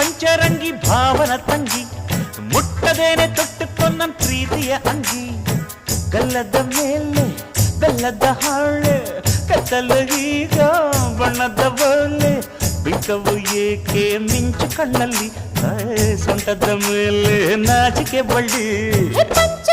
ಪಂಚರಂಗಿ ಭಾವನ ತಂಗಿ ಮುಟ್ಟದೇನೆ ತೊಟ್ಟುಕೊಂಡ ಪ್ರೀತಿಯ ಅಂಗಿ ಗಲ್ಲದ ಮೇಲೆ ಬೆಲ್ಲದ ಹಾಳೆ ಕತ್ತಲು ಈಗ ಬಣ್ಣದ ಬಲೆ ಬಿಂಕವು ಏಕೆ ಮಿಂಚು ಕಣ್ಣಲ್ಲಿ ಸೊಂಟದ ಮೇಲೆ ನಾಚಿಕೆ ಬಳ್ಳಿ ಪಂಚ